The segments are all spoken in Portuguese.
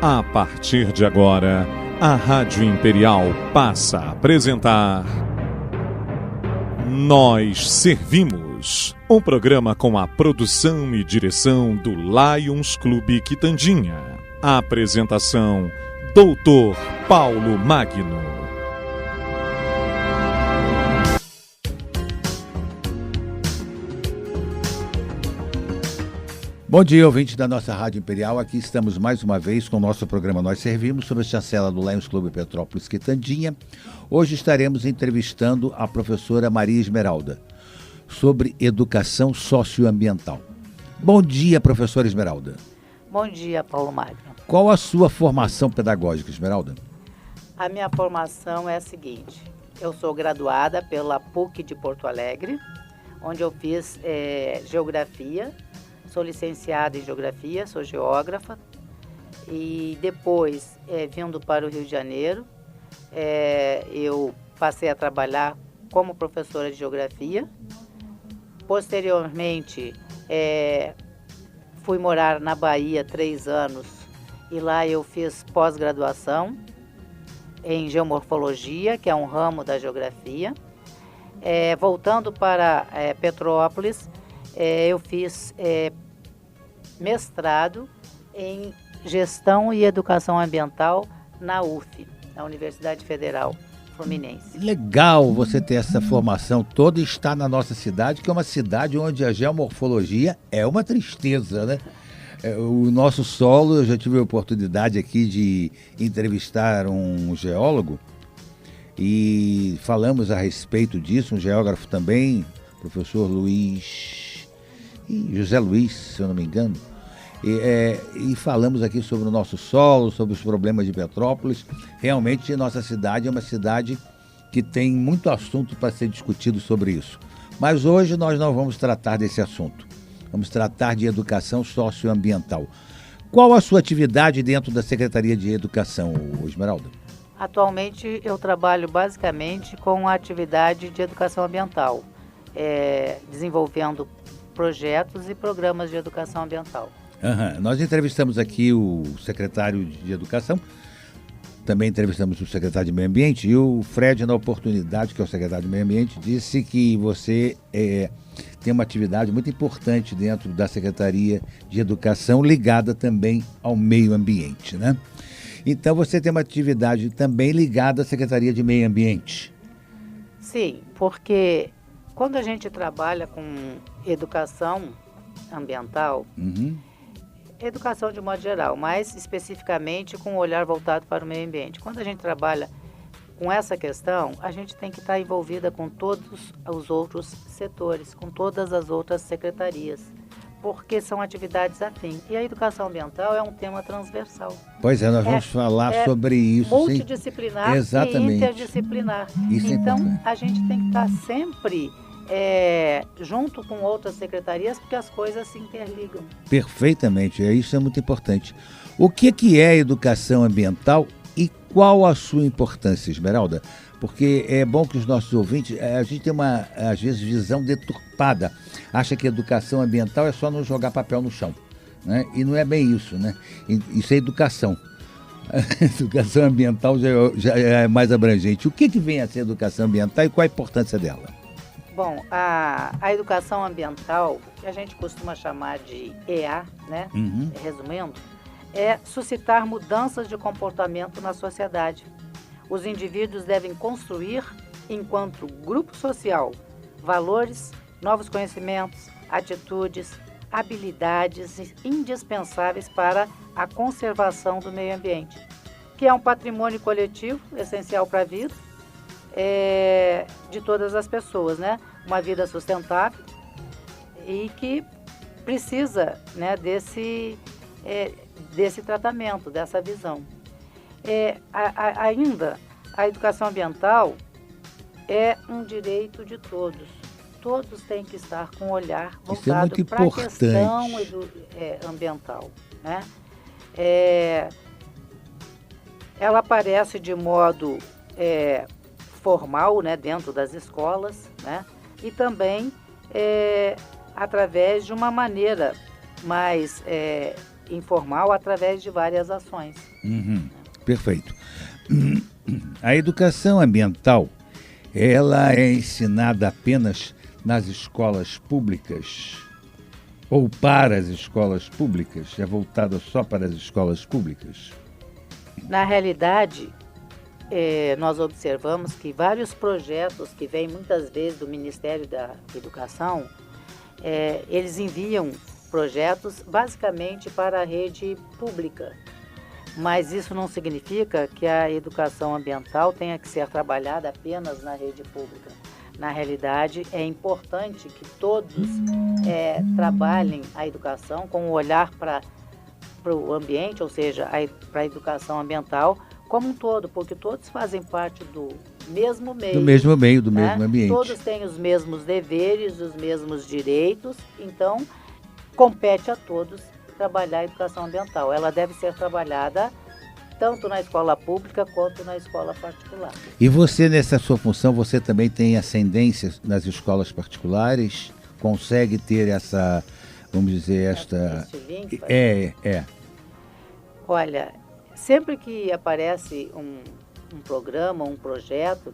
A partir de agora, a Rádio Imperial passa a apresentar Nós Servimos, um programa com a produção e direção do Lions Clube Quitandinha. A apresentação, Dr. Paulo Magno. Bom dia, ouvintes da nossa Rádio Imperial. Aqui estamos mais uma vez com o nosso programa Nós Servimos, sob a chancela do Lions Clube Petrópolis Quitandinha. Hoje estaremos entrevistando a professora Maria Esmeralda sobre educação socioambiental. Bom dia, professora Esmeralda. Bom dia, Paulo Magno. Qual a sua formação pedagógica, Esmeralda? A minha formação é a seguinte: eu sou graduada pela PUC de Porto Alegre, onde eu fiz geografia. Sou licenciada em Geografia, sou geógrafa, e depois, vindo para o Rio de Janeiro, eu passei a trabalhar como professora de Geografia. Posteriormente, fui morar na Bahia 3 anos, e lá eu fiz pós-graduação em Geomorfologia, que é um ramo da Geografia. Voltando para Petrópolis, eu fiz mestrado em Gestão e Educação Ambiental na UF, na Universidade Federal Fluminense. Legal você ter essa formação toda e estar na nossa cidade, que é uma cidade onde a geomorfologia é uma tristeza, né? O nosso solo, eu já tive a oportunidade aqui de entrevistar um geólogo e falamos a respeito disso, um geógrafo também, professor José Luiz, se eu não me engano, e falamos aqui sobre o nosso solo, sobre os problemas de Petrópolis. Realmente, nossa cidade é uma cidade que tem muito assunto para ser discutido sobre isso. Mas hoje nós não vamos tratar desse assunto. Vamos tratar de educação socioambiental. Qual a sua atividade dentro da Secretaria de Educação, Esmeralda? Atualmente, eu trabalho basicamente com a atividade de educação ambiental, desenvolvendo projetos e programas de educação ambiental. Nós entrevistamos aqui o secretário de Educação, também entrevistamos o secretário de Meio Ambiente, e o Fred, na oportunidade, que é o secretário de Meio Ambiente, disse que você tem uma atividade muito importante dentro da Secretaria de Educação, ligada também ao meio ambiente, né? Então você tem uma atividade também ligada à Secretaria de Meio Ambiente. Sim, porque quando a gente trabalha com educação ambiental, educação de modo geral, mas especificamente com um olhar voltado para o meio ambiente. Quando a gente trabalha com essa questão, a gente tem que estar envolvida com todos os outros setores, com todas as outras secretarias, porque são atividades afins. E a educação ambiental é um tema transversal. Pois é, nós vamos falar sobre isso. Multidisciplinar e interdisciplinar. Então, a gente tem que estar sempre junto com outras secretarias, porque as coisas se interligam. Perfeitamente, isso é muito importante. O que é educação ambiental e qual a sua importância, Esmeralda? Porque é bom que os nossos ouvintes, a gente tem uma, às vezes, visão deturpada, acha que educação ambiental é só não jogar papel no chão, né? E não é bem isso, né? Isso é educação. A educação ambiental já é mais abrangente. O que vem a ser educação ambiental e qual a importância dela? Bom, a educação ambiental, que a gente costuma chamar de EA, né? Resumindo, é suscitar mudanças de comportamento na sociedade. Os indivíduos devem construir, enquanto grupo social, valores, novos conhecimentos, atitudes, habilidades indispensáveis para a conservação do meio ambiente, que é um patrimônio coletivo essencial para a vida de todas as pessoas, né? Uma vida sustentável e que precisa, né, desse tratamento, dessa visão. Ainda, a educação ambiental é um direito de todos. Todos têm que estar com o olhar voltado para a questão ambiental, né? Ela aparece de modo formal, né, dentro das escolas, né? E também através de uma maneira mais informal através de várias ações. Perfeito. A educação ambiental, ela é ensinada apenas nas escolas públicas ou para as escolas públicas? É voltada só para as escolas públicas? Na realidade, nós observamos que vários projetos que vêm muitas vezes do Ministério da Educação, eles enviam projetos basicamente para a rede pública. Mas isso não significa que a educação ambiental tenha que ser trabalhada apenas na rede pública. Na realidade, é importante que todos trabalhem a educação com o olhar para o ambiente, ou seja, para a educação ambiental como um todo, porque todos fazem parte do mesmo meio. Do mesmo meio, do né? mesmo ambiente. Todos têm os mesmos deveres, os mesmos direitos, então compete a todos trabalhar a educação ambiental. Ela deve ser trabalhada tanto na escola pública quanto na escola particular. E você, nessa sua função, você também tem ascendência nas escolas particulares? Consegue ter essa, vamos dizer, esta... Link, Olha, sempre que aparece um programa, um projeto,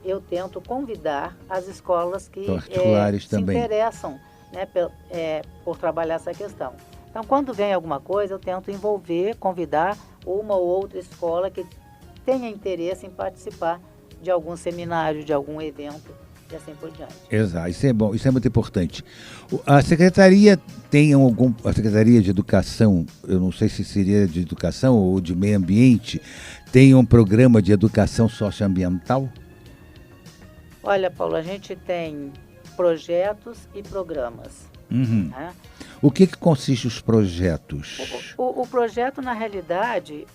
eu tento convidar as escolas que particulares também se interessam, né, por trabalhar essa questão. Então, quando vem alguma coisa, eu tento envolver, convidar uma ou outra escola que tenha interesse em participar de algum seminário, de algum evento e assim por diante. Exato, isso é bom, isso é muito importante. A Secretaria a Secretaria de Educação, eu não sei se seria de Educação ou de Meio Ambiente, tem um programa de educação socioambiental? Olha, Paulo, a gente tem projetos e programas. Né? O que consiste os projetos? O projeto, na realidade,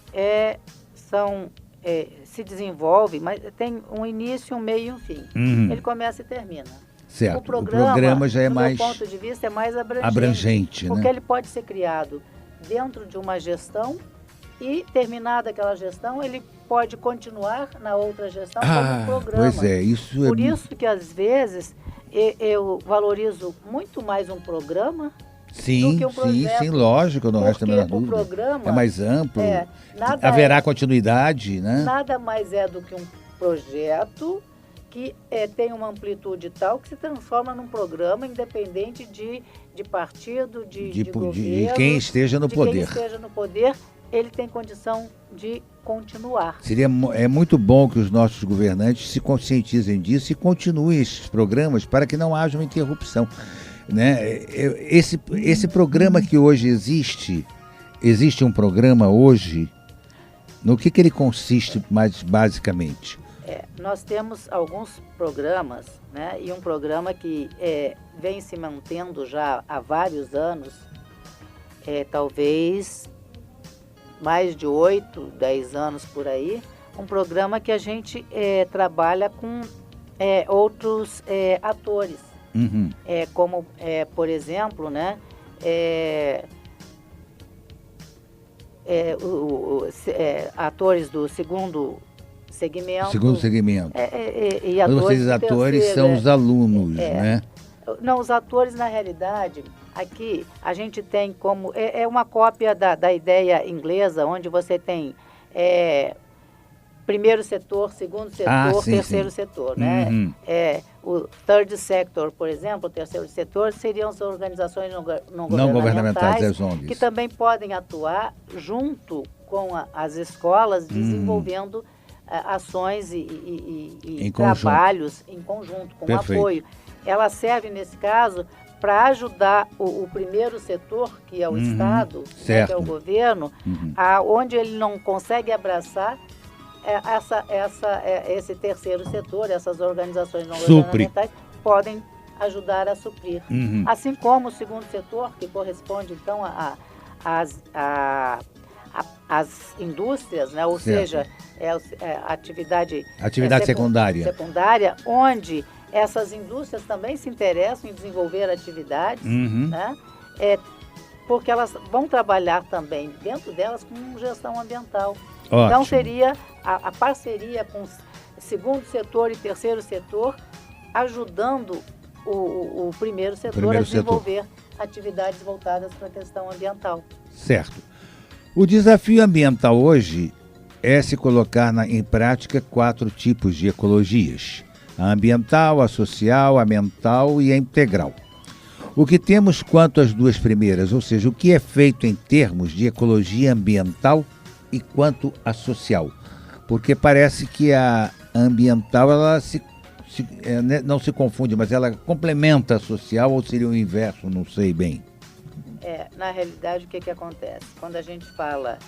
se desenvolve, mas tem um início, um meio e um fim. Ele começa e termina. Certo. O programa já é mais... do meu ponto de vista, é mais abrangente, porque né? ele pode ser criado dentro de uma gestão e, terminada aquela gestão, ele pode continuar na outra gestão como um programa. Pois é, isso Por isso que, às vezes, eu valorizo muito mais um programa do que um projeto. Sim, lógico, não resta a menor dúvida. O programa é mais amplo, haverá continuidade, né? Nada mais é do que um projeto que tem uma amplitude tal que se transforma num programa independente de partido, de governo, de quem esteja no poder. Quem esteja no poder, ele tem condição de continuar. É muito bom que os nossos governantes se conscientizem disso e continuem esses programas para que não haja uma interrupção. Né? Esse programa que hoje existe um programa hoje, no que ele consiste mais basicamente? Nós temos alguns programas, né? E um programa que vem se mantendo já há vários anos, talvez mais de 8, 10 anos por aí, um programa que a gente trabalha com outros atores. Como, por exemplo, né, atores do segundo segmento. E atores vocês atores são os alunos, né? Não, os atores, na realidade, aqui a gente tem como... É uma cópia da ideia inglesa, onde você tem primeiro setor, segundo setor, terceiro setor, né? O third sector, por exemplo, o terceiro setor, seriam as organizações não governamentais, as ONGs, que também podem atuar junto com as escolas, desenvolvendo ações e trabalhos em conjunto, com apoio. Ela serve, nesse caso, para ajudar o primeiro setor, que é o Estado, né, que é o governo, onde ele não consegue abraçar esse terceiro setor, essas organizações não governamentais podem ajudar a suprir. Assim como o segundo setor, que corresponde, então, às indústrias, né? Ou seja, atividade secundária, onde essas indústrias também se interessam em desenvolver atividades, né? Porque elas vão trabalhar também dentro delas com gestão ambiental. Ótimo. Então seria a parceria com o segundo setor e terceiro setor, ajudando o primeiro setor a desenvolver atividades voltadas para a questão ambiental. Certo. O desafio ambiental hoje é se colocar em prática 4 tipos de ecologias: a ambiental, a social, a mental e a integral. O que temos quanto às 2 primeiras, ou seja, o que é feito em termos de ecologia ambiental e quanto à social? Porque parece que a ambiental ela não se confunde, mas ela complementa a social, ou seria o inverso, não sei bem. Na realidade, o que acontece? Quando a gente fala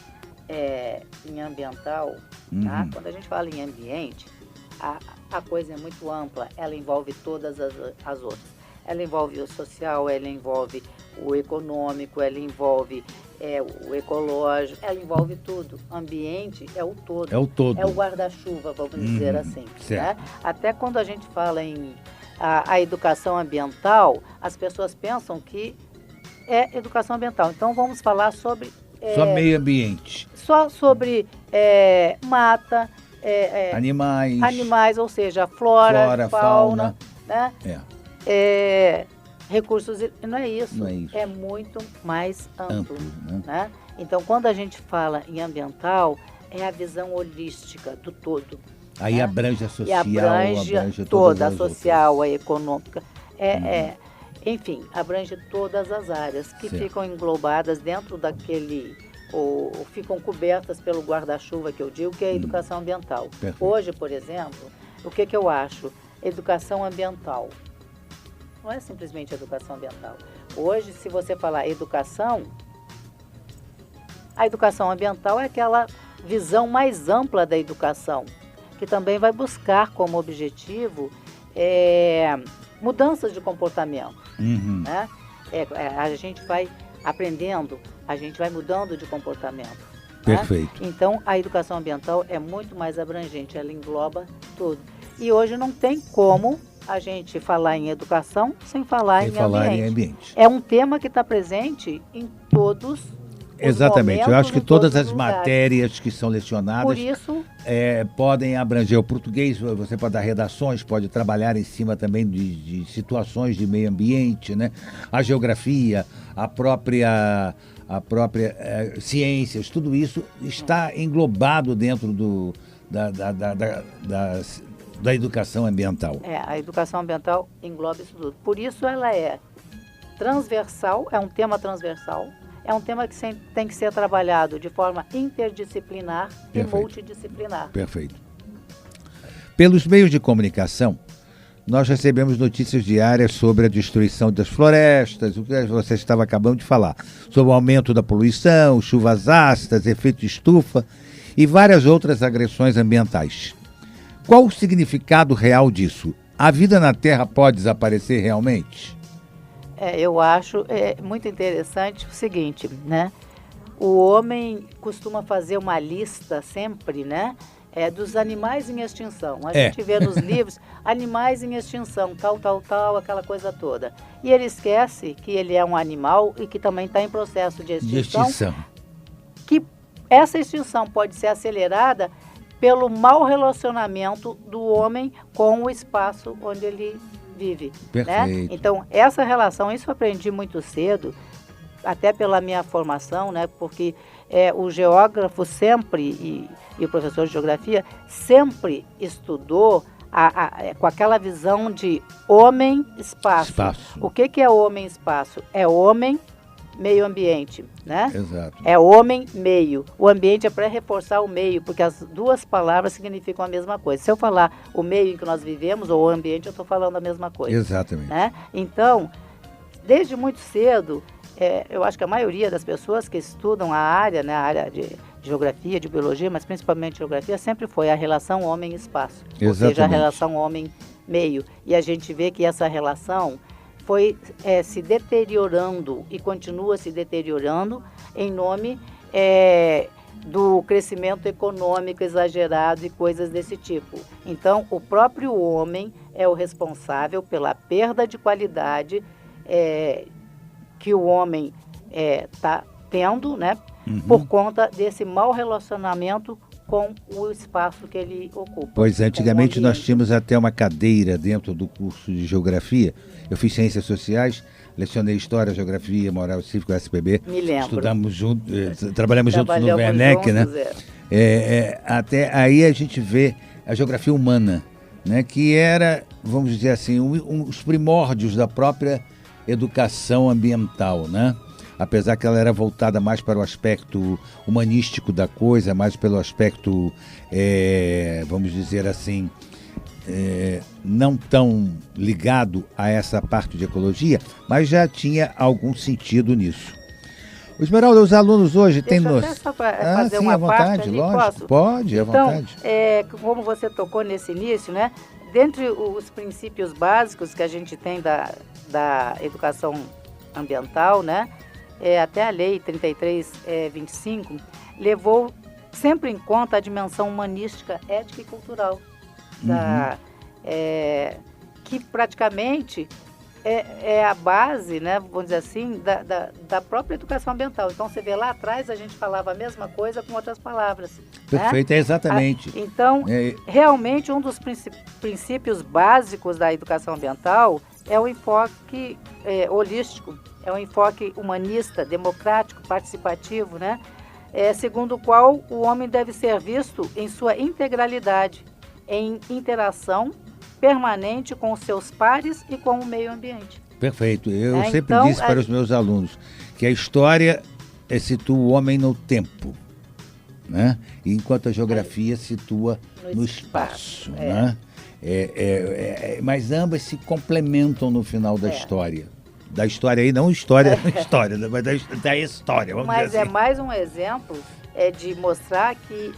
em ambiental, tá? Quando a gente fala em ambiente, a coisa é muito ampla, ela envolve todas as outras. Ela envolve o social, ela envolve o econômico, ela envolve o ecológico, ela envolve tudo. Ambiente é o todo. É o todo. É o guarda-chuva, vamos dizer assim. Certo. Né? Até quando a gente fala em a educação ambiental, as pessoas pensam que é educação ambiental. Então vamos falar sobre... só meio ambiente. Só sobre mata, animais, ou seja, flora, fauna, né? Recursos, não é isso. Não é isso. É muito mais amplo. Né? Então, quando a gente fala em ambiental, é a visão holística do todo. Aí né? abrange a social, e abrange toda a social, outras. A econômica. Enfim, abrange todas as áreas que ficam englobadas dentro daquele, ou ficam cobertas pelo guarda-chuva que eu digo, que é a educação ambiental. Perfeito. Hoje, por exemplo, o que eu acho? Educação ambiental. Não é simplesmente educação ambiental. Hoje, se você falar educação, a educação ambiental é aquela visão mais ampla da educação, que também vai buscar como objetivo mudanças de comportamento. Né? A gente vai aprendendo, a gente vai mudando de comportamento. Perfeito. Né? Então, a educação ambiental é muito mais abrangente, ela engloba tudo. E hoje não tem como a gente falar em educação sem falar em ambiente. É um tema que está presente em todos os Exatamente. momentos, eu acho que todas as lugares. Matérias que são lecionadas Por isso, podem abranger o português, você pode dar redações, pode trabalhar em cima também de situações de meio ambiente, né? A geografia, a própria ciências, tudo isso está englobado dentro da educação ambiental. A educação ambiental engloba isso tudo. Por isso ela é transversal, é um tema transversal, é um tema que tem que ser trabalhado de forma interdisciplinar e multidisciplinar. Perfeito. Pelos meios de comunicação, nós recebemos notícias diárias sobre a destruição das florestas, o que você estava acabando de falar, sobre o aumento da poluição, chuvas ácidas, efeito estufa e várias outras agressões ambientais. Qual o significado real disso? A vida na Terra pode desaparecer realmente? Eu acho muito interessante o seguinte, né? O homem costuma fazer uma lista sempre, né? Dos animais em extinção. A gente vê nos livros animais em extinção, tal, aquela coisa toda. E ele esquece que ele é um animal e que também está em processo de extinção. Que essa extinção pode ser acelerada pelo mau relacionamento do homem com o espaço onde ele vive. Perfeito. Né? Então, essa relação, isso eu aprendi muito cedo, até pela minha formação, né? Porque o geógrafo sempre, e o professor de geografia, sempre estudou com aquela visão de homem-espaço. O que é homem-espaço? É homem meio ambiente, né? Exato. É homem-meio. O ambiente é para reforçar o meio, porque as duas palavras significam a mesma coisa. Se eu falar o meio em que nós vivemos ou o ambiente, eu estou falando a mesma coisa. Exatamente. Né? Então, desde muito cedo, eu acho que a maioria das pessoas que estudam a área, né, a área de geografia, de biologia, mas principalmente geografia, sempre foi a relação homem-espaço. Ou seja, a relação homem-meio. E a gente vê que essa relação foi se deteriorando e continua se deteriorando em nome do crescimento econômico exagerado e coisas desse tipo. Então, o próprio homem é o responsável pela perda de qualidade que o homem está tendo, né, por conta desse mau relacionamento com o espaço que ele ocupa. Pois, antigamente nós tínhamos até uma cadeira dentro do curso de Geografia. Eu fiz Ciências Sociais, lecionei História, Geografia, Moral e Cívico, SPB. Me lembro. Estudamos juntos, trabalhamos juntos no Werneck, né? Até aí a gente vê a geografia humana, né? Que era, vamos dizer assim, os primórdios da própria educação ambiental, né? Apesar que ela era voltada mais para o aspecto humanístico da coisa, mais pelo aspecto, vamos dizer assim, não tão ligado a essa parte de ecologia, mas já tinha algum sentido nisso. Esmeralda, os alunos hoje têm noção... Deixa eu até só fazer uma vontade, parte, lógico. Posso? Pode, à vontade. Então, como você tocou nesse início, né? Dentre os princípios básicos que a gente tem da educação ambiental, né? Até a lei 3325 levou sempre em conta a dimensão humanística, ética e cultural, que praticamente é a base, né, vamos dizer assim, da própria educação ambiental. Então, você vê lá atrás, a gente falava a mesma coisa com outras palavras. Perfeito, né? Exatamente. Então, realmente, um dos princípios básicos da educação ambiental é o enfoque holístico, é um enfoque humanista, democrático, participativo, né? Segundo o qual o homem deve ser visto em sua integralidade, em interação permanente com os seus pares e com o meio ambiente. Perfeito. Eu sempre disse para os meus alunos que a história situa o homem no tempo, né? Enquanto a geografia situa no espaço, né? Mas ambas se complementam no final da história. Da história aí, não história, mas da história, vamos dizer assim. Mas é mais um exemplo de mostrar que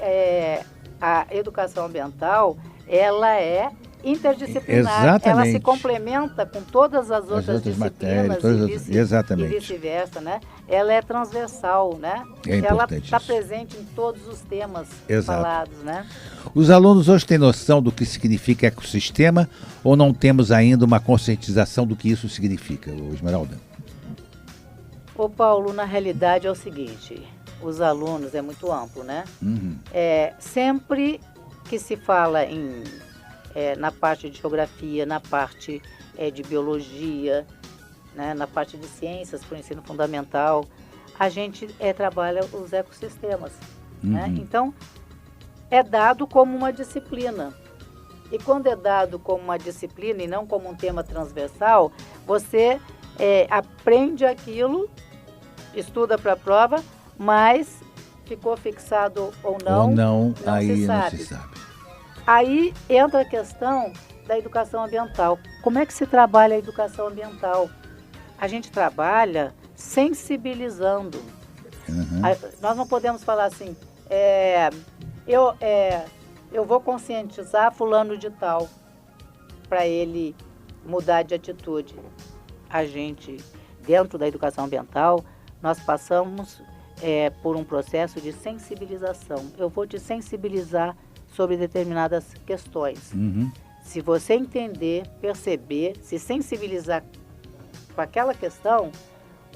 a educação ambiental, ela é interdisciplinar. Exatamente. Ela se complementa com todas as outras disciplinas exatamente. E vice-versa, né? Ela é transversal, né? Ela está presente em todos os temas falados, né? Os alunos hoje têm noção do que significa ecossistema ou não temos ainda uma conscientização do que isso significa, Esmeralda? Ô Paulo, na realidade é o seguinte, os alunos, é muito amplo, né? Sempre que se fala na parte de geografia, na parte de biologia, né, na parte de ciências para o ensino fundamental, a gente trabalha os ecossistemas. Né? Então, é dado como uma disciplina. E quando é dado como uma disciplina e não como um tema transversal, você aprende aquilo, estuda para a prova, mas ficou fixado ou não, não se sabe. Aí entra a questão da educação ambiental. Como é que se trabalha a educação ambiental? A gente trabalha sensibilizando. Nós não podemos falar assim, eu vou conscientizar fulano de tal para ele mudar de atitude. A gente, dentro da educação ambiental, nós passamos por um processo de sensibilização. Eu vou te sensibilizar sobre determinadas questões. Se você entender, perceber, se sensibilizar com aquela questão,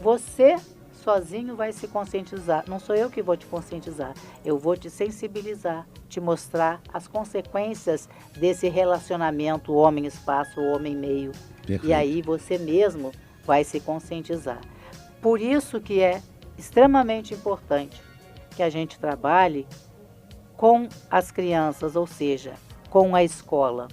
você sozinho vai se conscientizar. Não sou eu que vou te conscientizar, eu vou te sensibilizar, te mostrar as consequências desse relacionamento homem-espaço, homem-meio. E aí você mesmo vai se conscientizar. Por isso que é extremamente importante que a gente trabalhe com as crianças, ou seja, com a escola.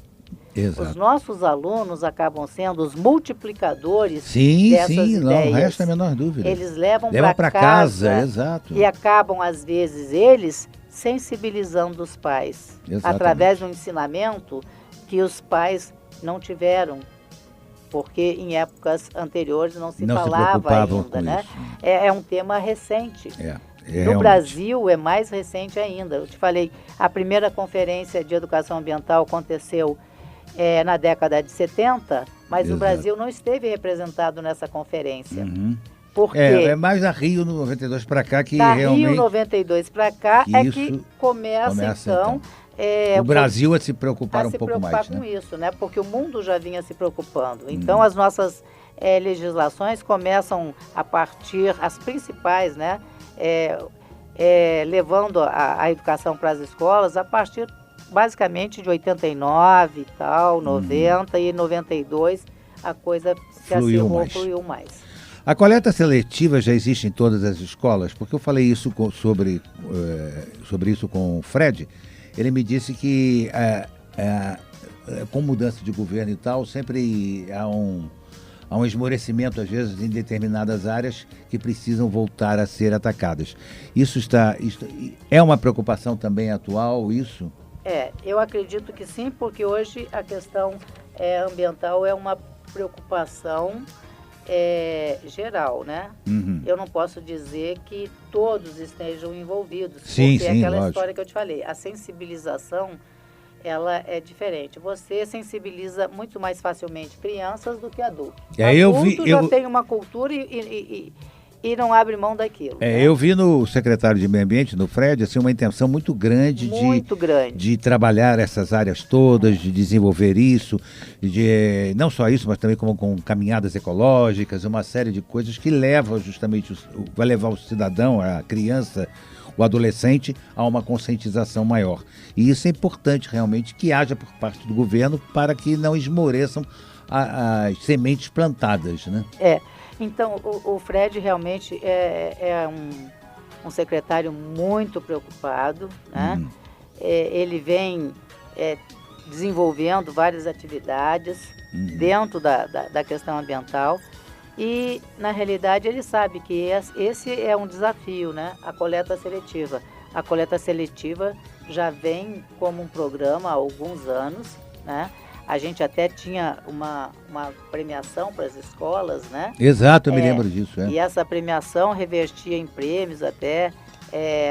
Exato. Os nossos alunos acabam sendo os multiplicadores dessas ideias. Não resta a menor dúvida. Eles levam para casa, exato. E acabam, às vezes, eles sensibilizando os pais. Exatamente. Através de um ensinamento que os pais não tiveram, porque em épocas anteriores não se falava ainda, né? É um tema recente. No Brasil é mais recente ainda. Eu te falei, a primeira conferência de educação ambiental aconteceu na década de 70, mas o Brasil não esteve representado nessa conferência. Por quê? É mais a Rio 92 para cá que realmente... Rio 92 para cá que começa então o Brasil a se preocupar um pouco mais. A se preocupar com isso, né? Porque o mundo já vinha se preocupando. Então as nossas legislações começam a partir, as principais, né? levando a educação para as escolas a partir basicamente de 89 e tal, 90 e 92 a coisa se acirrou, fluiu mais. A coleta seletiva já existe em todas as escolas? Porque eu falei isso sobre isso com o Fred. Ele me disse que com mudança de governo e tal, sempre há um esmorecimento, às vezes, em determinadas áreas que precisam voltar a ser atacadas. Isso é uma preocupação também atual, isso? Eu acredito que sim, porque hoje a questão ambiental é uma preocupação geral, né? Uhum. Eu não posso dizer que todos estejam envolvidos, sim, porque é aquela lógico. História que eu te falei, a sensibilização, ela é diferente. Você sensibiliza muito mais facilmente crianças do que adultos. Adulto já tem uma cultura e não abre mão daquilo. Né? Eu vi no secretário de Meio Ambiente, no Fred, assim, uma intenção muito grande de trabalhar essas áreas todas, de desenvolver isso, não só isso, mas também como com caminhadas ecológicas, uma série de coisas que levam justamente, vai levar o cidadão, a criança, o adolescente, a uma conscientização maior. E isso é importante realmente que haja por parte do governo para que não esmoreçam as sementes plantadas, né? Então, o Fred realmente é um secretário muito preocupado, né? Ele vem desenvolvendo várias atividades dentro da questão ambiental e, na realidade, ele sabe que esse é um desafio, né? A coleta seletiva. A coleta seletiva já vem como um programa há alguns anos, né? A gente até tinha uma premiação para as escolas, né? Exato, eu me lembro disso. E essa premiação revertia em prêmios até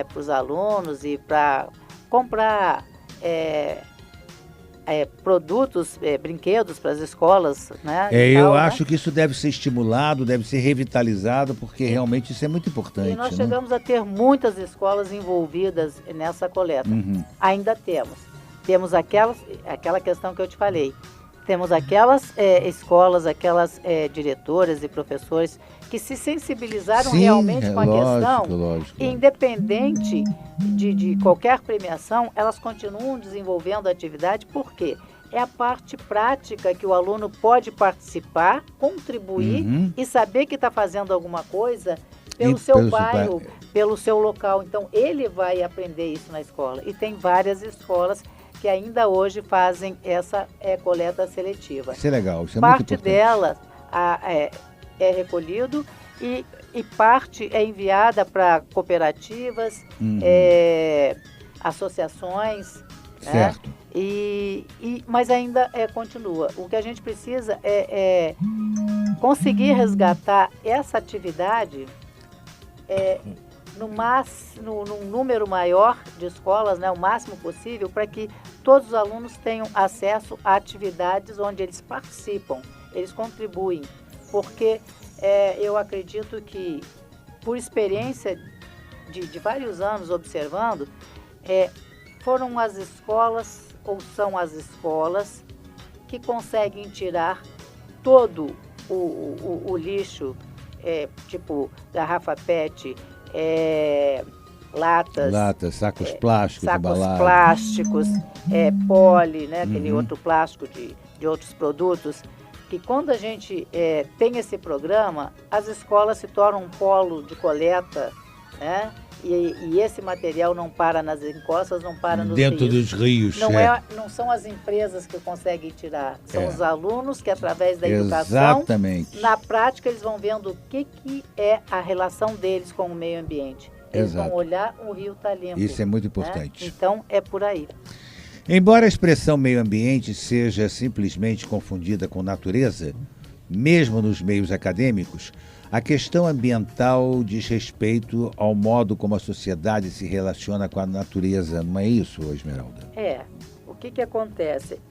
para os alunos e para comprar produtos, brinquedos para as escolas, né? Eu acho que isso deve ser estimulado, deve ser revitalizado, porque realmente isso é muito importante. E nós chegamos a ter muitas escolas envolvidas nessa coleta. Ainda temos. Temos aquela questão que eu te falei. Temos aquelas escolas, aquelas diretoras e professores que se sensibilizaram realmente com a questão. Lógico. Independente de qualquer premiação, elas continuam desenvolvendo a atividade, porque é a parte prática que o aluno pode participar, contribuir e saber que está fazendo alguma coisa pelo seu bairro, pelo seu local. Então, ele vai aprender isso na escola. E tem várias escolas que ainda hoje fazem essa coleta seletiva. Isso é legal, isso é parte muito importante. Dela é recolhido e parte é enviada para cooperativas, associações, certo. Né? Mas ainda continua. O que a gente precisa é conseguir resgatar essa atividade num número maior de escolas, né, o máximo possível, para que todos os alunos tenham acesso a atividades onde eles participam, eles contribuem, porque eu acredito que, por experiência de vários anos observando, foram as escolas, ou são as escolas, que conseguem tirar todo o lixo, tipo garrafa PET, latas, sacos plásticos, poli, né, aquele outro plástico de outros produtos, que quando a gente tem esse programa, as escolas se tornam um polo de coleta, né? E esse material não para nas encostas, não para nos dentro rios. dos rios. Não são as empresas que conseguem tirar, são os alunos que, através da educação, exatamente, na prática, eles vão vendo o que é a relação deles com o meio ambiente. Eles vão olhar, o rio está limpo. Isso é muito importante. Né? Então, é por aí. Embora a expressão meio ambiente seja simplesmente confundida com natureza, mesmo nos meios acadêmicos, a questão ambiental diz respeito ao modo como a sociedade se relaciona com a natureza, não é isso, Esmeralda? O que acontece?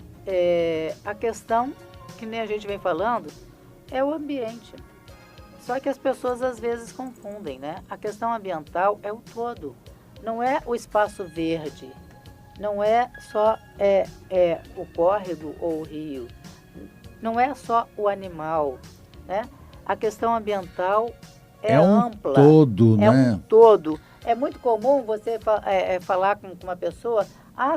A questão, que nem a gente vem falando, é o ambiente. Só que as pessoas às vezes confundem, né? A questão ambiental é o todo. Não é o espaço verde, não é só o córrego ou o rio, não é só o animal, né? A questão ambiental é ampla. Todo, né? É um todo. É muito comum você falar com uma pessoa,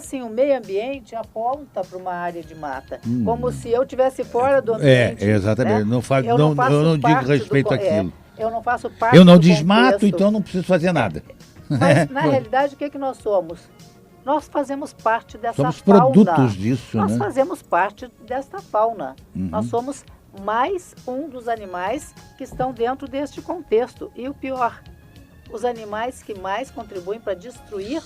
sim, o meio ambiente aponta para uma área de mata, como se eu estivesse fora do ambiente. Exatamente. Né? Eu não digo respeito àquilo. Eu não faço parte Eu não do desmato, contexto. Então não preciso fazer nada. Mas, na realidade, o que nós somos? Nós fazemos parte dessa fauna. Somos produtos disso, Nós né? fazemos parte desta fauna. Nós somos mais um dos animais que estão dentro deste contexto. E o pior, os animais que mais contribuem para destruir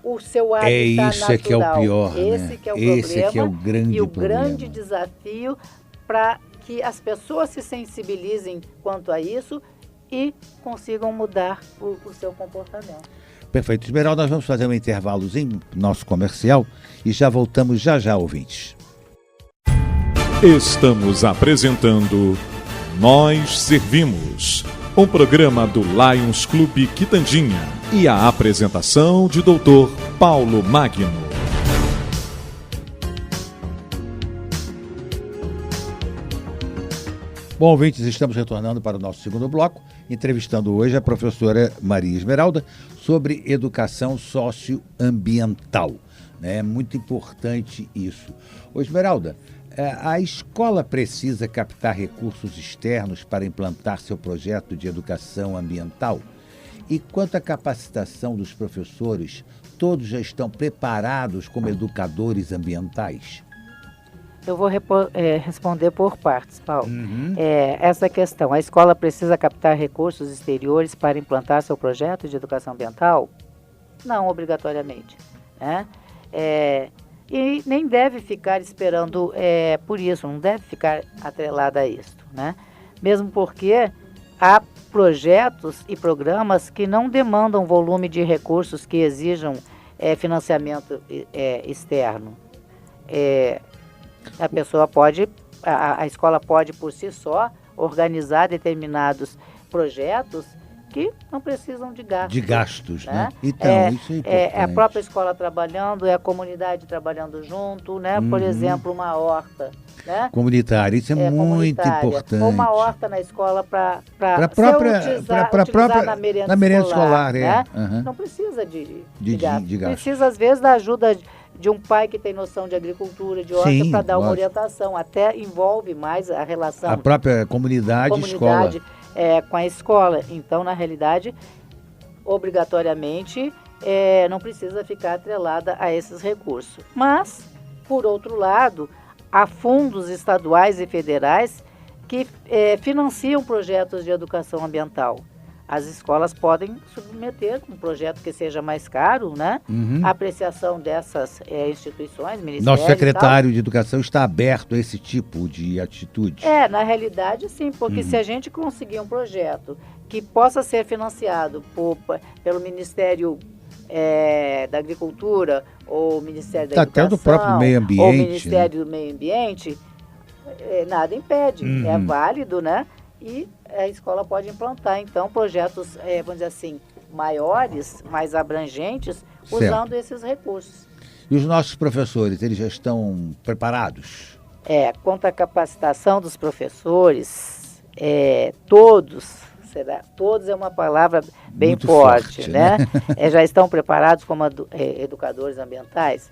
o seu habitat natural. Esse que é o pior, Esse que é o Esse problema que é o grande e o problema. grande desafio para que as pessoas se sensibilizem quanto a isso e consigam mudar o seu comportamento. Perfeito. Esmeralda, nós vamos fazer um intervalozinho, nosso comercial, e já voltamos já, ouvintes. Estamos apresentando Nós Servimos, um programa do Lions Clube Quitandinha e a apresentação de Dr. Paulo Magno. Bom, ouvintes, estamos retornando para o nosso segundo bloco, entrevistando hoje a professora Maria Esmeralda sobre educação socioambiental. É muito importante isso. Ô, Esmeralda, a escola precisa captar recursos externos para implantar seu projeto de educação ambiental? E quanto à capacitação dos professores, todos já estão preparados como educadores ambientais? Eu vou responder por partes, Paulo. Essa questão, a escola precisa captar recursos exteriores para implantar seu projeto de educação ambiental? Não, obrigatoriamente. Né? E nem deve ficar esperando por isso, não deve ficar atrelada a isso. Né? Mesmo porque há projetos e programas que não demandam volume de recursos que exijam financiamento externo. A pessoa pode, a escola pode por si só organizar determinados projetos que não precisam de gastos. De gastos, né? Então, isso é importante. É a própria escola trabalhando, é a comunidade trabalhando junto, né? Por exemplo, uma horta, né? Comunitária, isso é muito importante. Ou uma horta na escola para utilizar na merenda escolar, né? Não precisa de gastos. Precisa, às vezes, da ajuda de um pai que tem noção de agricultura, de horta, para dar uma orientação. Até envolve mais a relação. A própria comunidade escola. Com a escola. Então, na realidade, obrigatoriamente, não precisa ficar atrelada a esses recursos. Mas, por outro lado, há fundos estaduais e federais que financiam projetos de educação ambiental. As escolas podem submeter um projeto que seja mais caro, né? A apreciação dessas instituições, ministérios. Nosso secretário de Educação está aberto a esse tipo de atitude. Na realidade, sim, porque se a gente conseguir um projeto que possa ser financiado pelo Ministério da Agricultura, ou Ministério da Educação, até do próprio Meio Ambiente, ou Ministério do Meio Ambiente, nada impede, é válido, né? E a escola pode implantar, então, projetos, vamos dizer assim, maiores, mais abrangentes, usando esses recursos. E os nossos professores, eles já estão preparados? Quanto à capacitação dos professores, todos é uma palavra bem muito forte, né? né? Já estão preparados como educadores ambientais?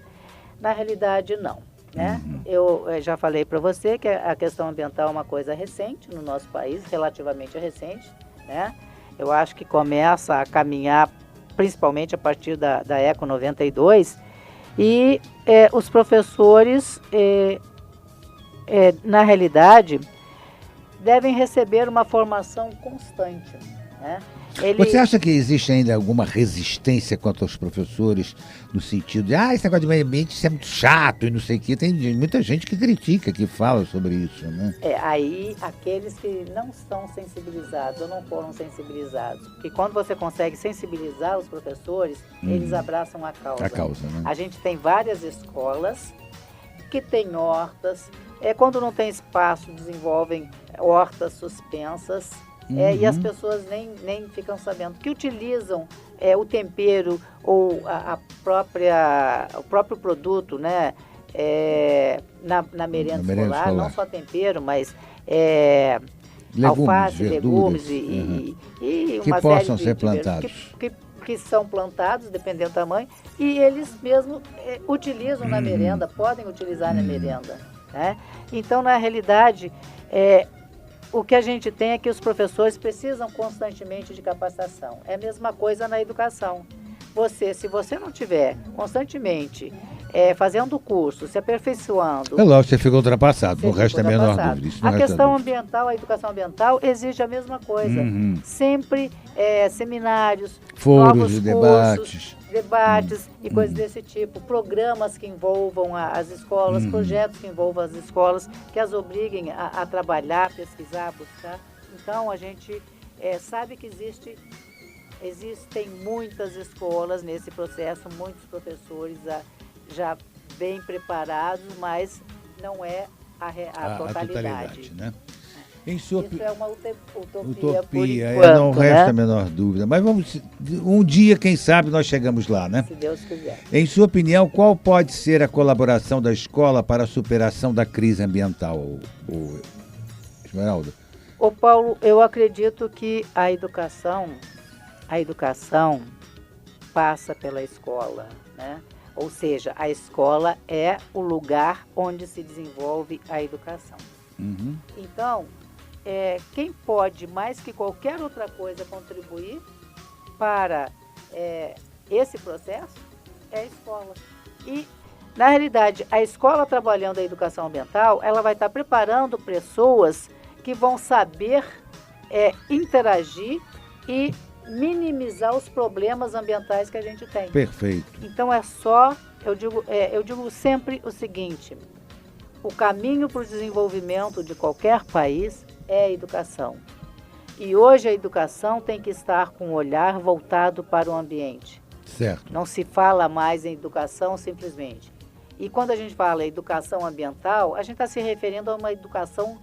Na realidade, não. Né? Eu já falei para você que a questão ambiental é uma coisa recente no nosso país, relativamente recente, né? Eu acho que começa a caminhar principalmente a partir da Eco 92 e os professores, na realidade, devem receber uma formação constante, né? Você acha que existe ainda alguma resistência quanto aos professores, no sentido de, esse negócio de meio ambiente, isso é muito chato e não sei o quê? Tem muita gente que critica, que fala sobre isso, né? Aí aqueles que não estão sensibilizados ou não foram sensibilizados, porque quando você consegue sensibilizar os professores, eles abraçam a causa. A causa, né? A gente tem várias escolas que têm hortas, quando não tem espaço, desenvolvem hortas suspensas, e as pessoas nem ficam sabendo que utilizam o tempero ou o próprio produto, né? Na merenda escolar, não só tempero, mas legumes, alface, verduras, legumes e que uma possam série ser plantados. Que que são plantados, dependendo do tamanho, e eles mesmos utilizam na merenda, podem utilizar na merenda. Né? Então, na realidade, o que a gente tem é que os professores precisam constantemente de capacitação. É a mesma coisa na educação. Se você não tiver constantemente fazendo curso, se aperfeiçoando... É lógico, você fica ultrapassado, não resta a menor dúvida. A questão ambiental, a educação ambiental, exige a mesma coisa. Sempre seminários, foros, novos debates e coisas desse tipo. Programas que envolvam as escolas, projetos que envolvam as escolas, que as obriguem a trabalhar, pesquisar, buscar. Então, a gente sabe que existem muitas escolas nesse processo, muitos professores já bem preparados, mas não é a totalidade. Né? Isso é uma utopia por enquanto, não resta a menor dúvida. Mas um dia, quem sabe, nós chegamos lá, né? Se Deus quiser. Em sua opinião, qual pode ser a colaboração da escola para a superação da crise ambiental, Esmeralda? Paulo, eu acredito que a educação passa pela escola, né? Ou seja, a escola é o lugar onde se desenvolve a educação. Então, quem pode, mais que qualquer outra coisa, contribuir para esse processo é a escola. E, na realidade, a escola trabalhando a educação ambiental, ela vai estar preparando pessoas que vão saber interagir e minimizar os problemas ambientais que a gente tem. Perfeito. Então eu digo sempre o seguinte: o caminho para o desenvolvimento de qualquer país é a educação. E hoje a educação tem que estar com o olhar voltado para o ambiente. Certo. Não se fala mais em educação simplesmente. E quando a gente fala em educação ambiental, a gente está se referindo a uma educação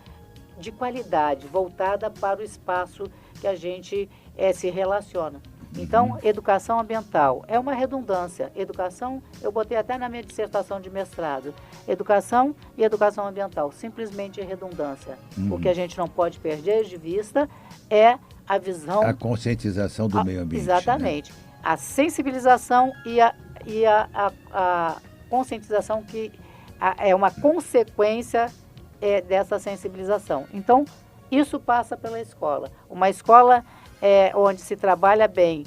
de qualidade, voltada para o espaço que a gente se relaciona. Então, educação ambiental é uma redundância. Educação, eu botei até na minha dissertação de mestrado. Educação e educação ambiental, simplesmente redundância. O que a gente não pode perder de vista é a visão... A conscientização do meio ambiente. Exatamente. Né? A sensibilização e a conscientização que é uma consequência dessa sensibilização. Então, isso passa pela escola. Uma escola onde se trabalha bem,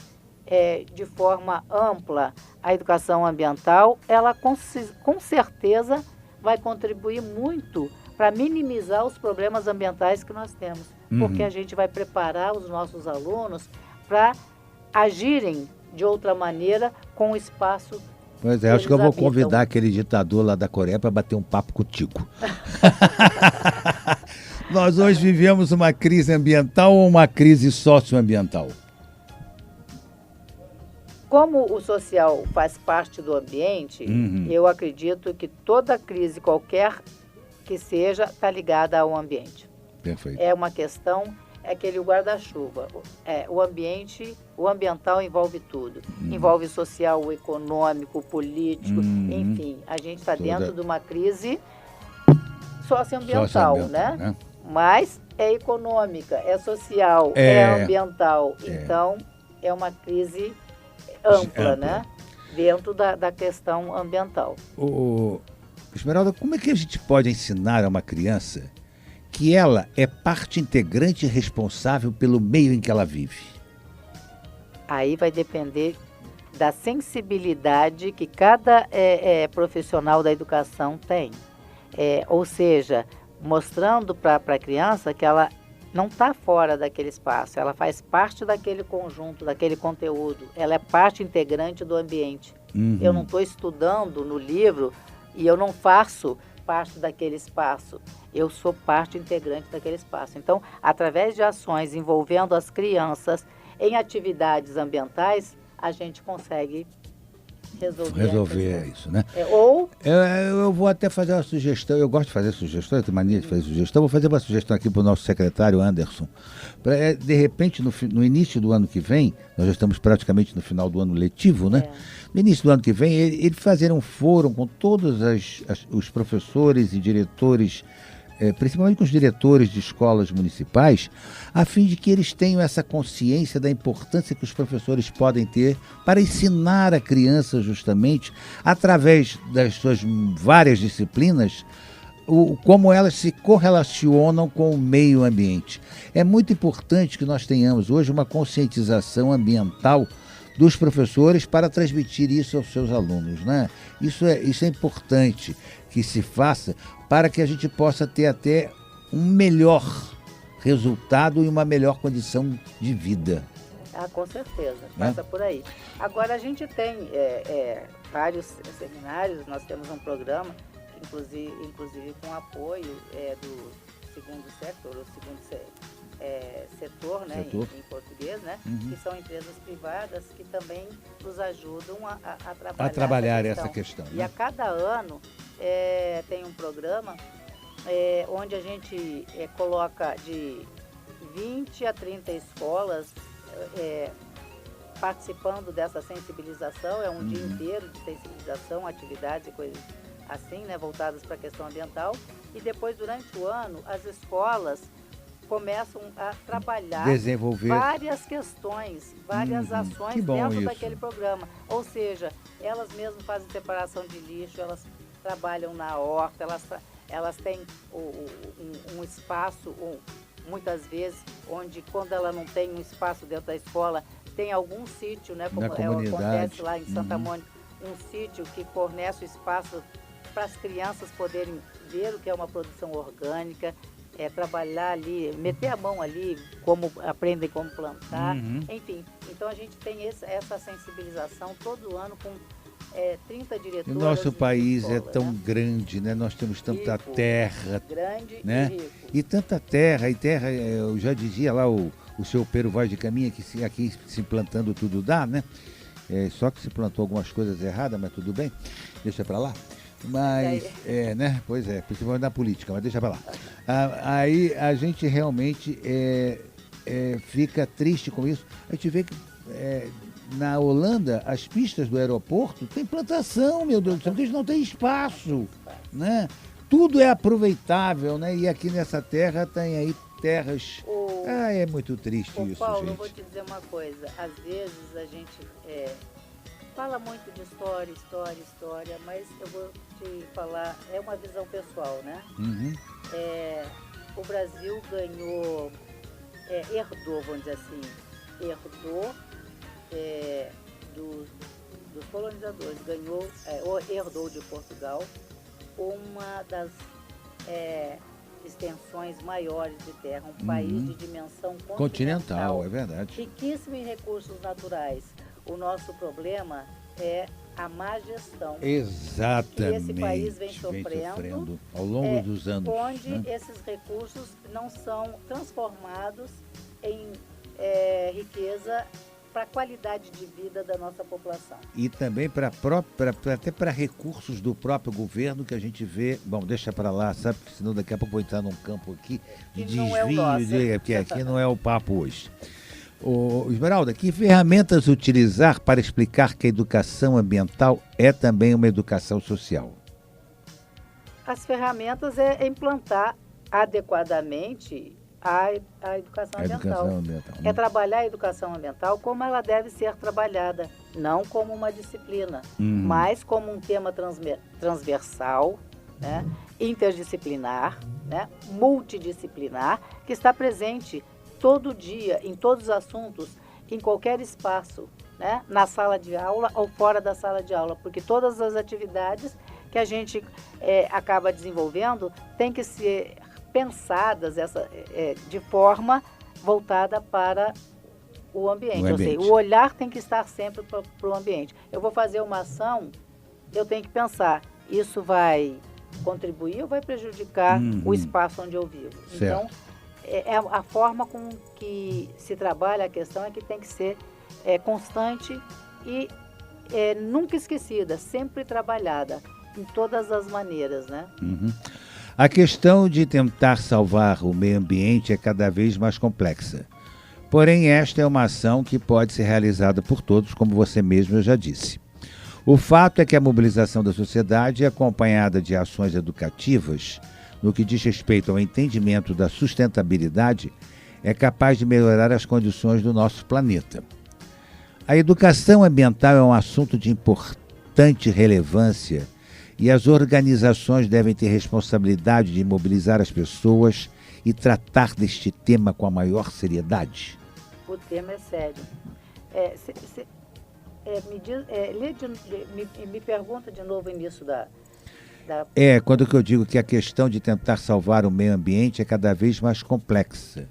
de forma ampla, a educação ambiental, ela com certeza vai contribuir muito para minimizar os problemas ambientais que nós temos. Porque a gente vai preparar os nossos alunos para agirem de outra maneira com o espaço. Pois é, acho que eu vou convidar aquele ditador lá da Coreia para bater um papo contigo. Nós hoje vivemos uma crise ambiental ou uma crise socioambiental? Como o social faz parte do ambiente, eu acredito que toda crise, qualquer que seja, está ligada ao ambiente. Perfeito. É uma questão, aquele guarda-chuva. O ambiental envolve tudo. Envolve o social, o econômico, o político, enfim. A gente está dentro de uma crise socioambiental, né? Mas é econômica, é social, é ambiental. Então, é uma crise ampla, né? Dentro da questão ambiental. Esmeralda, como é que a gente pode ensinar a uma criança que ela é parte integrante e responsável pelo meio em que ela vive? Aí vai depender da sensibilidade que cada profissional da educação tem. Ou seja, mostrando para a criança que ela não está fora daquele espaço, ela faz parte daquele conjunto, daquele conteúdo, ela é parte integrante do ambiente. Eu não estou estudando no livro e eu não faço parte daquele espaço, eu sou parte integrante daquele espaço. Então, através de ações envolvendo as crianças em atividades ambientais, a gente consegue resolver isso, né? Ou eu vou até fazer uma sugestão, eu gosto de fazer sugestão, eu tenho mania de fazer sugestão, vou fazer uma sugestão aqui para o nosso secretário Anderson, para de repente no início do ano que vem, nós já estamos praticamente no final do ano letivo, né? No início do ano que vem, ele fazer um fórum com todos os professores e diretores principalmente com os diretores de escolas municipais, a fim de que eles tenham essa consciência da importância que os professores podem ter para ensinar a criança justamente, através das suas várias disciplinas, como elas se correlacionam com o meio ambiente. É muito importante que nós tenhamos hoje uma conscientização ambiental dos professores para transmitir isso aos seus alunos, né? Isso é importante que se faça para que a gente possa ter até um melhor resultado e uma melhor condição de vida. Com certeza, passa por aí. Agora, a gente tem vários seminários, nós temos um programa, inclusive com apoio do segundo setor, o segundo setor, né, em português, né, que são empresas privadas que também nos ajudam a trabalhar essa questão. E a cada ano tem um programa onde a gente coloca de 20 a 30 escolas participando dessa sensibilização. É um dia inteiro de sensibilização, atividades e coisas assim, né, voltadas para a questão ambiental. E depois, durante o ano, as escolas começam a trabalhar, desenvolver várias questões, várias ações dentro daquele programa. Ou seja, elas mesmas fazem separação de lixo, elas trabalham na horta, elas têm um espaço, muitas vezes, onde quando ela não tem um espaço dentro da escola, tem algum sítio, né, como acontece lá em Santa Mônica, um sítio que fornece o espaço para as crianças poderem ver o que é uma produção orgânica, trabalhar ali, meter a mão ali, aprendem como plantar, enfim. Então a gente tem essa sensibilização todo ano com 30 diretores. O nosso país é tão grande, né? Nós temos tanta terra. Grande, né? E rico. E tanta terra, eu já dizia lá o seu Pero Vaz de Caminha, que aqui se plantando tudo dá, né? Só que se plantou algumas coisas erradas, mas tudo bem, deixa pra lá. Mas, né? Pois é, principalmente na política, mas deixa pra lá. Aí a gente realmente fica triste com isso. A gente vê que na Holanda, as pistas do aeroporto tem plantação, meu Deus do céu, porque eles não têm espaço, né? Tudo é aproveitável, né? E aqui nessa terra tem aí terras... é muito triste isso, Paulo, gente. Eu vou te dizer uma coisa. Às vezes a gente fala muito de história, mas eu vou te falar, é uma visão pessoal, né? O Brasil ganhou, herdou, vamos dizer assim, dos colonizadores, herdou de Portugal uma das extensões maiores de terra, um país de dimensão continental, é verdade. Riquíssimo em recursos naturais. O nosso problema é a má gestão. Exatamente. Que esse país vem sofrendo ao longo dos anos. Onde esses recursos não são transformados em riqueza para a qualidade de vida da nossa população. E também até para recursos do próprio governo, que a gente vê... Bom, deixa para lá, sabe? Porque senão daqui a pouco vou entrar num campo aqui de desvio, porque aqui não é o papo hoje. Esmeralda, que ferramentas utilizar para explicar que a educação ambiental é também uma educação social? As ferramentas é implantar adequadamente a educação ambiental. É trabalhar a educação ambiental como ela deve ser trabalhada, não como uma disciplina, mas como um tema transversal, né, interdisciplinar, né, multidisciplinar, que está presente todo dia, em todos os assuntos, em qualquer espaço, né, na sala de aula ou fora da sala de aula, porque todas as atividades que a gente acaba desenvolvendo têm que ser pensadas de forma voltada para o ambiente. Ou seja, o olhar tem que estar sempre para o ambiente. Eu vou fazer uma ação, eu tenho que pensar, isso vai contribuir ou vai prejudicar o espaço onde eu vivo? Certo. Então, a forma com que se trabalha a questão é que tem que ser constante e nunca esquecida, sempre trabalhada, em todas as maneiras, né? A questão de tentar salvar o meio ambiente é cada vez mais complexa. Porém, esta é uma ação que pode ser realizada por todos, como você mesmo já disse. O fato é que a mobilização da sociedade é acompanhada de ações educativas no que diz respeito ao entendimento da sustentabilidade, é capaz de melhorar as condições do nosso planeta. A educação ambiental é um assunto de importante relevância e as organizações devem ter responsabilidade de mobilizar as pessoas e tratar deste tema com a maior seriedade. O tema é sério. Me pergunta de novo o início da... Quando eu digo que a questão de tentar salvar o meio ambiente é cada vez mais complexa.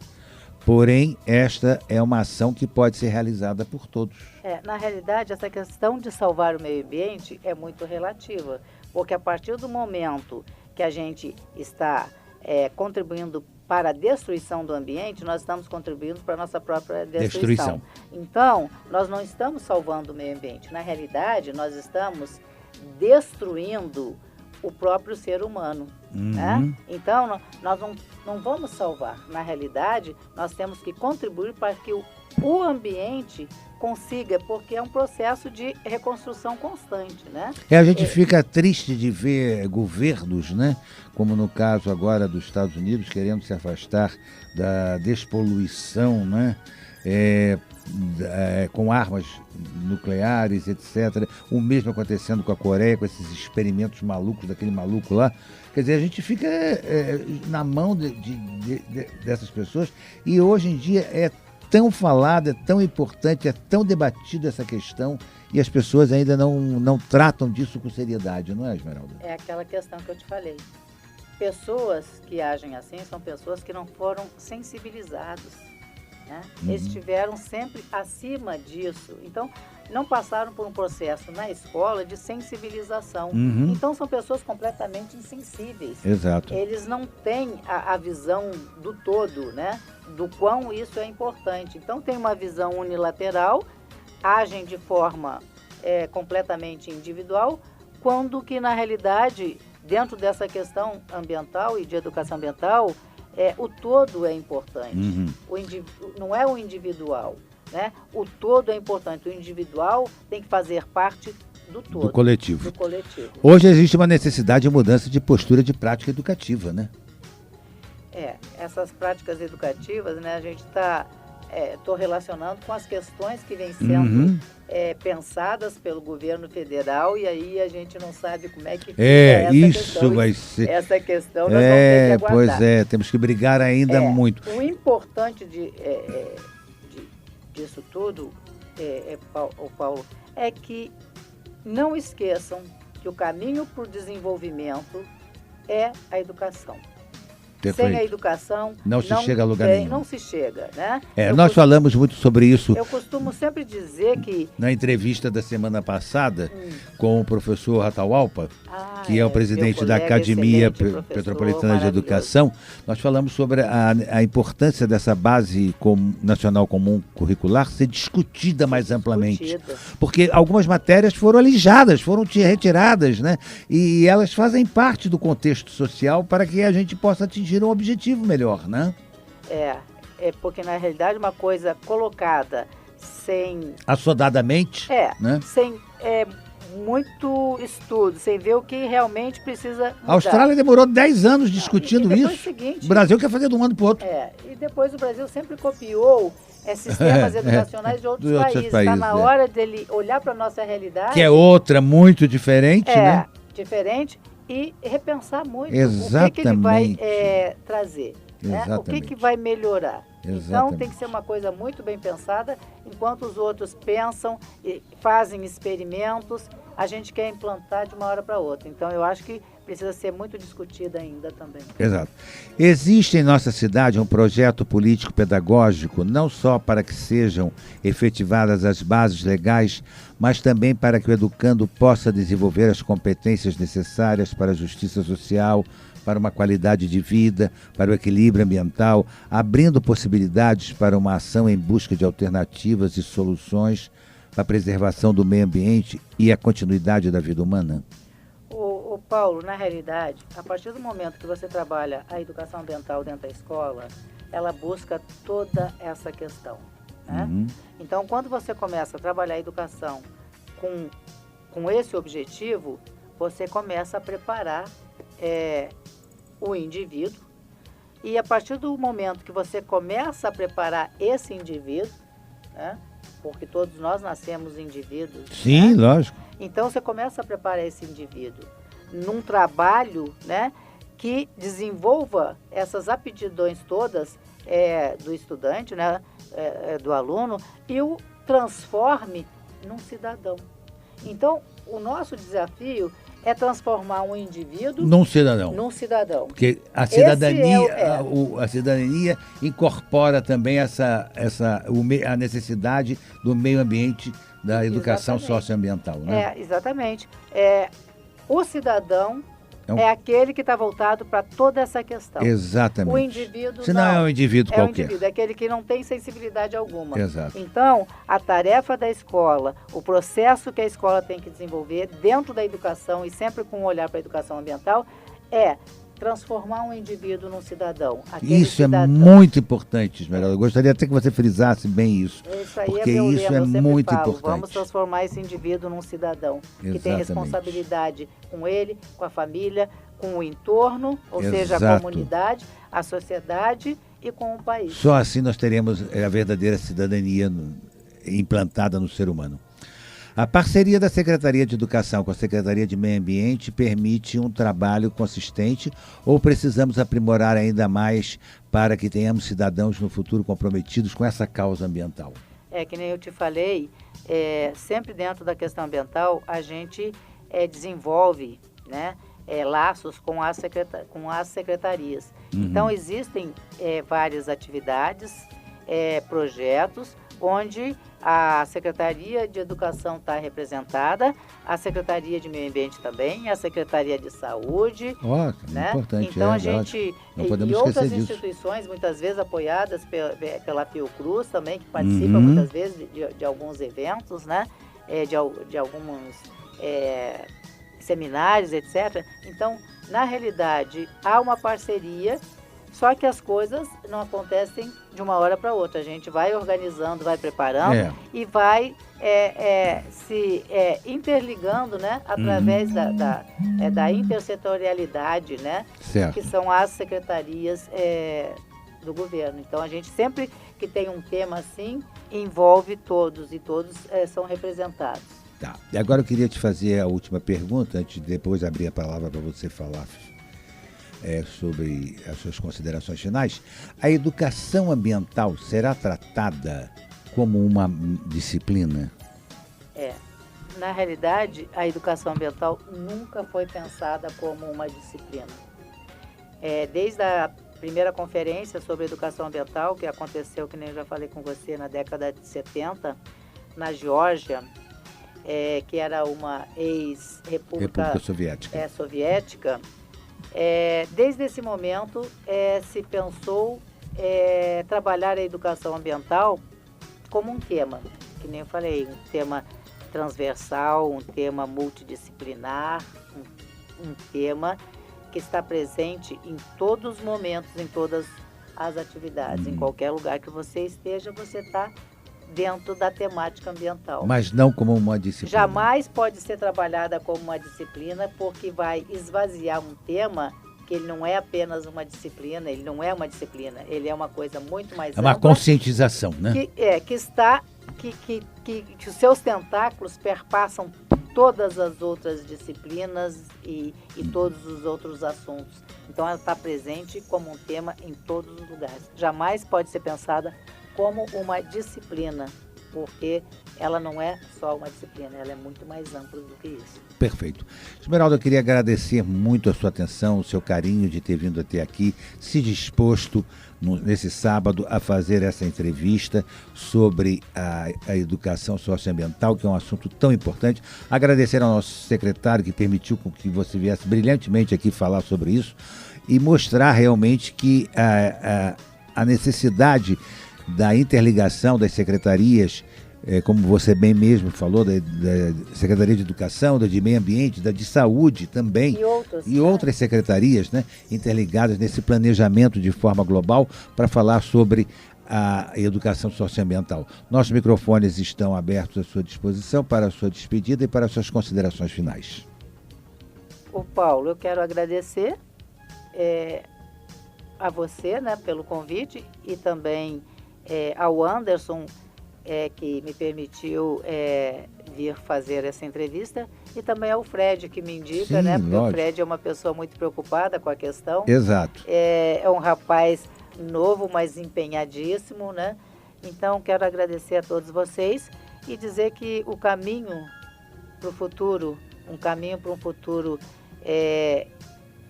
Porém, esta é uma ação que pode ser realizada por todos. Na realidade, essa questão de salvar o meio ambiente é muito relativa, porque a partir do momento que a gente está contribuindo para a destruição do ambiente, nós estamos contribuindo para a nossa própria destruição. Então, nós não estamos salvando o meio ambiente. Na realidade, nós estamos destruindo o próprio ser humano. Né? Então, nós não vamos salvar. Na realidade, nós temos que contribuir para que o ambiente consiga, porque é um processo de reconstrução constante, né? A gente fica triste de ver governos, né, como no caso agora dos Estados Unidos, querendo se afastar da despoluição, né, com armas nucleares, etc. O mesmo acontecendo com a Coreia, com esses experimentos malucos daquele maluco lá. Quer dizer, a gente fica na mão dessas pessoas e hoje em dia é tão falado, é tão importante, é tão debatido essa questão e as pessoas ainda não tratam disso com seriedade, não é, Esmeralda? É aquela questão que eu te falei. Pessoas que agem assim são pessoas que não foram sensibilizadas, né? Eles estiveram sempre acima disso. Então, não passaram por um processo na escola de sensibilização. Então, são pessoas completamente insensíveis. Exato. Eles não têm a visão do todo, né? Do quão isso é importante. Então, tem uma visão unilateral, agem de forma completamente individual, quando que, na realidade, dentro dessa questão ambiental e de educação ambiental, o todo é importante. Não é o individual, né? O todo é importante. O individual tem que fazer parte do todo. Do coletivo. Do coletivo. Hoje existe uma necessidade de mudança de postura de prática educativa, né? Essas práticas educativas, né, a gente estou relacionando com as questões que vêm sendo pensadas pelo governo federal e aí a gente não sabe como é que fica essa isso questão. Vai ser... Essa questão nós vamos ter que aguardar. Pois é, temos que brigar ainda muito. O importante disso tudo, Paulo, é que não esqueçam que o caminho para o desenvolvimento é a educação. Perfeito. Sem a educação não se chega a lugar nenhum. Não se chega, né? Nós falamos muito sobre isso. Eu costumo sempre dizer que... Na entrevista da semana passada, com o professor Atahualpa, que é o presidente da Academia Petropolitana de Educação, nós falamos sobre a importância dessa base nacional comum curricular ser discutida mais amplamente. Porque algumas matérias foram alijadas, foram retiradas, né? E elas fazem parte do contexto social para que a gente possa atingir um objetivo melhor, né? Porque na realidade uma coisa colocada sem... Assodadamente, né? Sem muito estudo, sem ver o que realmente precisa mudar. A Austrália demorou 10 anos discutindo isso. O Brasil quer fazer de um ano para o outro. E depois o Brasil sempre copiou sistemas educacionais de outros países. Está na hora dele olhar para a nossa realidade. Que é outra, muito diferente, né? Diferente. E repensar muito Exatamente. o que ele vai trazer, né? O que vai melhorar. Exatamente. Então tem que ser uma coisa muito bem pensada, enquanto os outros pensam e fazem experimentos, a gente quer implantar de uma hora para outra. Então eu acho que precisa ser muito discutida ainda também. Exato. Existe em nossa cidade um projeto político-pedagógico, não só para que sejam efetivadas as bases legais, mas também para que o educando possa desenvolver as competências necessárias para a justiça social, para uma qualidade de vida, para o equilíbrio ambiental, abrindo possibilidades para uma ação em busca de alternativas e soluções para a preservação do meio ambiente e a continuidade da vida humana? Paulo, na realidade, a partir do momento que você trabalha a educação ambiental dentro da escola, ela busca toda essa questão, né? Então, quando você começa a trabalhar a educação com esse objetivo, você começa a preparar o indivíduo, e a partir do momento que você começa a preparar esse indivíduo, né, porque todos nós nascemos indivíduos. Sim, né? Lógico. Então você começa a preparar esse indivíduo num trabalho, né, que desenvolva essas aptidões todas do estudante, né, do aluno, e o transforme num cidadão. Então, o nosso desafio é transformar um indivíduo num cidadão. Porque a cidadania incorpora também a necessidade do meio ambiente, da educação socioambiental. Né? Exatamente. O cidadão é aquele que está voltado para toda essa questão. Exatamente. O indivíduo Se não é um indivíduo qualquer. É um indivíduo, é aquele que não tem sensibilidade alguma. Exato. Então, a tarefa da escola, o processo que a escola tem que desenvolver dentro da educação e sempre com um olhar para a educação ambiental é transformar um indivíduo num cidadão. Isso é muito importante, Esmeralda. Eu gostaria até que você frisasse bem isso. Isso aí porque meu isso lema, é muito falo, importante. Vamos transformar esse indivíduo num cidadão. Exatamente. Que tem responsabilidade com ele, com a família, com o entorno, ou seja, a comunidade, a sociedade e com o país. Só assim nós teremos a verdadeira cidadania implantada no ser humano. A parceria da Secretaria de Educação com a Secretaria de Meio Ambiente permite um trabalho consistente ou precisamos aprimorar ainda mais para que tenhamos cidadãos no futuro comprometidos com essa causa ambiental? Que nem eu te falei, sempre dentro da questão ambiental a gente desenvolve, né, laços com as secretarias. Uhum. Então existem várias atividades, projetos, onde a Secretaria de Educação está representada, a Secretaria de Meio Ambiente também, a Secretaria de Saúde. Né? Importante. Então a gente, e outras instituições, muitas vezes apoiadas pela Fiocruz também, que participa muitas vezes de alguns eventos, né? De alguns seminários, etc. Então, na realidade, há uma parceria, só que as coisas não acontecem de uma hora para outra. A gente vai organizando, vai preparando e vai se interligando, né, através da intersetorialidade, né, que são as secretarias do governo. Então, a gente sempre que tem um tema assim, envolve todos e todos são representados. Tá. E agora eu queria te fazer a última pergunta, antes de depois abrir a palavra para você falar sobre as suas considerações finais. A educação ambiental será tratada como uma disciplina? Na realidade, a educação ambiental nunca foi pensada como uma disciplina. Desde a primeira conferência sobre educação ambiental, que aconteceu, que nem eu já falei com você, na década de 70, na Geórgia, que era uma ex-república soviética, desde esse momento se pensou trabalhar a educação ambiental como um tema, que nem eu falei, um tema transversal, um tema multidisciplinar, um tema que está presente em todos os momentos, em todas as atividades, em qualquer lugar que você esteja, você está dentro da temática ambiental. Mas não como uma disciplina. Jamais pode ser trabalhada como uma disciplina, porque vai esvaziar um tema que ele não é apenas uma disciplina, ele não é uma disciplina, ele é uma coisa muito mais ampla. É uma conscientização, né? Que os seus tentáculos perpassam todas as outras disciplinas e todos os outros assuntos. Então ela está presente como um tema em todos os lugares. Jamais pode ser pensada como uma disciplina, porque ela não é só uma disciplina, ela é muito mais ampla do que isso. Perfeito. Esmeralda, eu queria agradecer muito a sua atenção, o seu carinho de ter vindo até aqui, se disposto nesse sábado a fazer essa entrevista sobre a educação socioambiental, que é um assunto tão importante. Agradecer ao nosso secretário que permitiu que você viesse brilhantemente aqui falar sobre isso e mostrar realmente que a necessidade da interligação das secretarias, como você bem mesmo falou, da Secretaria de Educação, da de Meio Ambiente, da de Saúde também, e outras secretarias, né, interligadas nesse planejamento de forma global para falar sobre a educação socioambiental. Nossos microfones estão abertos à sua disposição para a sua despedida e para as suas considerações finais. Paulo, eu quero agradecer a você, né, pelo convite, e também ao Anderson, que me permitiu vir fazer essa entrevista, e também ao Fred, que me indica, Sim, né, porque lógico. o Fred é uma pessoa muito preocupada com a questão. Exato. É um rapaz novo, mas empenhadíssimo, né? Então, quero agradecer a todos vocês e dizer que o caminho para o futuro, um caminho para um futuro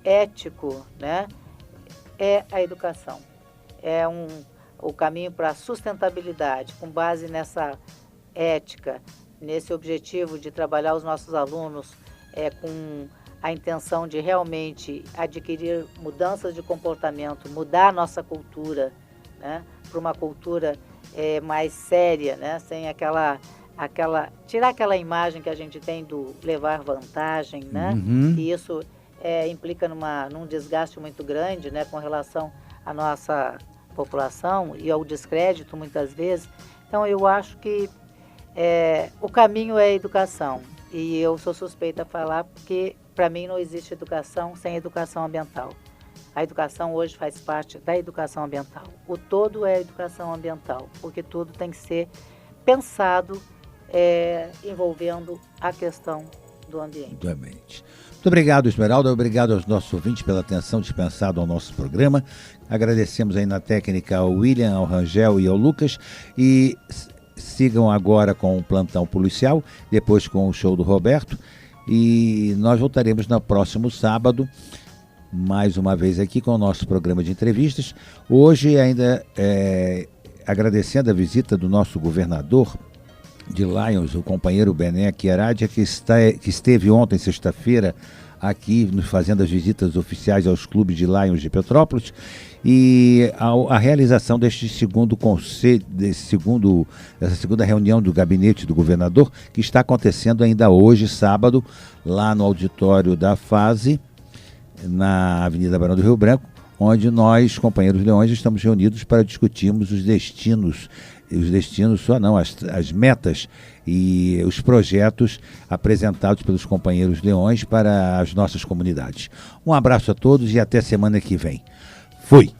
ético, né, é a educação. É o caminho para a sustentabilidade, com base nessa ética, nesse objetivo de trabalhar os nossos alunos com a intenção de realmente adquirir mudanças de comportamento, mudar a nossa cultura, né, para uma cultura mais séria, né, sem tirar aquela imagem que a gente tem do levar vantagem, né, que isso implica num desgaste muito grande, né, com relação à nossa população e ao descrédito muitas vezes. Então eu acho que o caminho é a educação, e eu sou suspeita a falar porque para mim não existe educação sem educação ambiental. A educação hoje faz parte da educação ambiental. O todo é educação ambiental, porque tudo tem que ser pensado envolvendo a questão do ambiente. Muito obrigado, Esmeralda. Obrigado aos nossos ouvintes pela atenção dispensada ao nosso programa. Agradecemos aí na técnica ao William, ao Rangel e ao Lucas. E sigam agora com o Plantão Policial, depois com o show do Roberto. E nós voltaremos no próximo sábado, mais uma vez aqui com o nosso programa de entrevistas. Hoje ainda agradecendo a visita do nosso governador de Lions, o companheiro Bené Chiaradia, que esteve ontem, sexta-feira, aqui nos fazendo as visitas oficiais aos clubes de Lions de Petrópolis, e a realização dessa segunda reunião do gabinete do governador, que está acontecendo ainda hoje, sábado, lá no auditório da FASE, na Avenida Barão do Rio Branco, onde nós, companheiros leões, estamos reunidos para discutirmos as metas e os projetos apresentados pelos companheiros leões para as nossas comunidades. Um abraço a todos e até semana que vem. Fui!